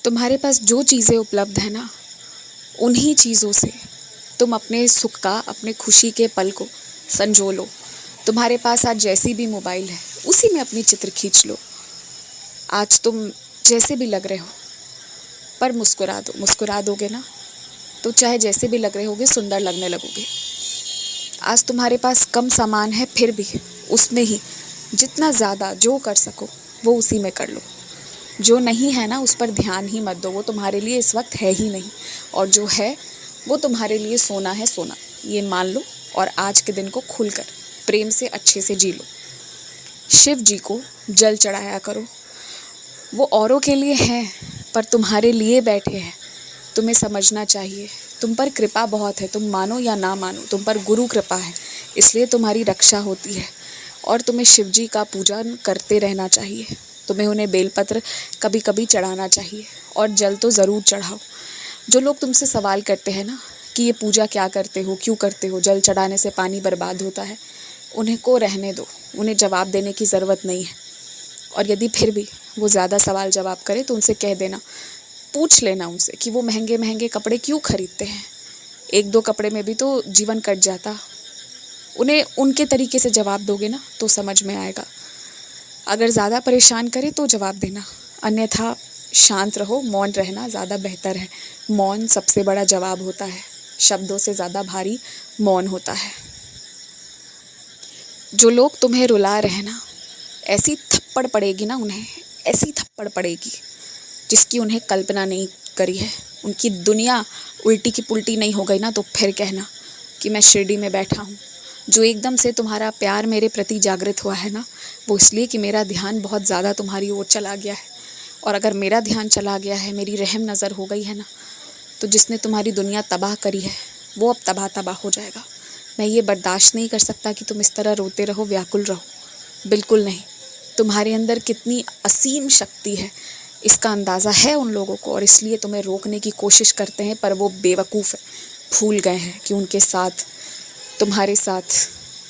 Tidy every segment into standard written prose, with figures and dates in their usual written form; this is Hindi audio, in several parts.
तुम्हारे पास जो चीज़ें उपलब्ध है ना, उन्हीं चीज़ों से तुम अपने सुख का, अपने खुशी के पल को संजो लो। तुम्हारे पास आज जैसी भी मोबाइल है, उसी में अपनी चित्र खींच लो। आज तुम जैसे भी लग रहे हो, पर मुस्कुरा दो। मुस्कुरा दोगे ना, तो चाहे जैसे भी लग रहे होगे, सुंदर लगने लगोगे। आज तुम्हारे पास कम सामान है, फिर भी उसमें ही जितना ज़्यादा जो कर सको वो उसी में कर लो। जो नहीं है ना, उस पर ध्यान ही मत दो, वो तुम्हारे लिए इस वक्त है ही नहीं। और जो है वो तुम्हारे लिए सोना है, सोना, ये मान लो। और आज के दिन को खुलकर प्रेम से अच्छे से जी लो। शिव जी को जल चढ़ाया करो। वो औरों के लिए हैं, पर तुम्हारे लिए बैठे हैं। तुम्हें समझना चाहिए, तुम पर कृपा बहुत है। तुम मानो या ना मानो, तुम पर गुरु कृपा है, इसलिए तुम्हारी रक्षा होती है। और तुम्हें शिव जी का पूजन करते रहना चाहिए। तुम्हें उन्हें बेलपत्र कभी कभी चढ़ाना चाहिए, और जल तो ज़रूर चढ़ाओ। जो लोग तुमसे सवाल करते हैं ना कि ये पूजा क्या करते हो, क्यों करते हो, जल चढ़ाने से पानी बर्बाद होता है, उन्हें को रहने दो। उन्हें जवाब देने की ज़रूरत नहीं है। और यदि फिर भी वो ज़्यादा सवाल जवाब करे तो उनसे कह देना, पूछ लेना उनसे कि वो महंगे महंगे कपड़े क्यों खरीदते हैं। एक दो कपड़े में भी तो जीवन कट जाता। उन्हें उनके तरीके से जवाब दोगे ना तो समझ में आएगा। अगर ज़्यादा परेशान करे तो जवाब देना, अन्यथा शांत रहो। मौन रहना ज़्यादा बेहतर है। मौन सबसे बड़ा जवाब होता है। शब्दों से ज़्यादा भारी मौन होता है। जो लोग तुम्हें रुला रहे ना, ऐसी थप्पड़ पड़ेगी ना उन्हें, ऐसी थप्पड़ पड़ेगी जिसकी उन्हें कल्पना नहीं करी है। उनकी दुनिया उल्टी की पुल्टी नहीं हो गई ना, तो फिर कहना कि मैं शिरडी में बैठा हूँ। जो एकदम से तुम्हारा प्यार मेरे प्रति जागृत हुआ है ना, वो इसलिए कि मेरा ध्यान बहुत ज़्यादा तुम्हारी ओर चला गया है। और अगर मेरा ध्यान चला गया है, मेरी रहम नज़र हो गई है ना, तो जिसने तुम्हारी दुनिया तबाह करी है वो अब तबाह हो जाएगा। मैं ये बर्दाश्त नहीं कर सकता कि तुम इस तरह रोते रहो, व्याकुल रहो। बिल्कुल नहीं। तुम्हारे अंदर कितनी असीम शक्ति है, इसका अंदाज़ा है उन लोगों को, और इसलिए तुम्हें रोकने की कोशिश करते हैं, पर वो बेवकूफ़ है। भूल गए हैं कि उनके साथ, तुम्हारे साथ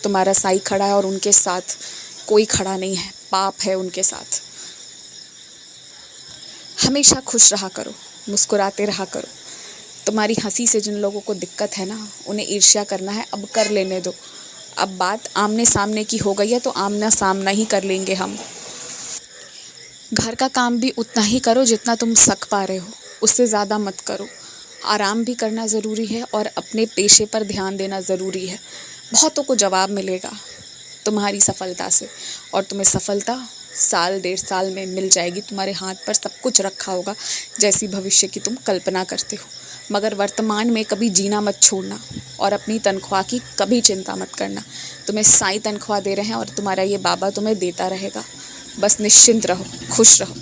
तुम्हारा साईं खड़ा है, और उनके साथ कोई खड़ा नहीं है। पाप है उनके साथ। हमेशा खुश रहा करो, मुस्कुराते रहा करो। तुम्हारी हंसी से जिन लोगों को दिक्कत है ना, उन्हें ईर्ष्या करना है, अब कर लेने दो। अब बात आमने सामने की हो गई है तो आमना सामना ही कर लेंगे हम। घर का काम भी उतना ही करो जितना तुम सक पा रहे हो, उससे ज़्यादा मत करो। आराम भी करना ज़रूरी है और अपने पेशे पर ध्यान देना ज़रूरी है। बहुतों को जवाब मिलेगा तुम्हारी सफलता से, और तुम्हें सफलता साल डेढ़ साल में मिल जाएगी। तुम्हारे हाथ पर सब कुछ रखा होगा जैसी भविष्य की तुम कल्पना करते हो। मगर वर्तमान में कभी जीना मत छोड़ना, और अपनी तनख्वाह की कभी चिंता मत करना। तुम्हें साईं तनख्वाह दे रहे हैं और तुम्हारा ये बाबा तुम्हें देता रहेगा। बस निश्चिंत रहो, खुश रहो।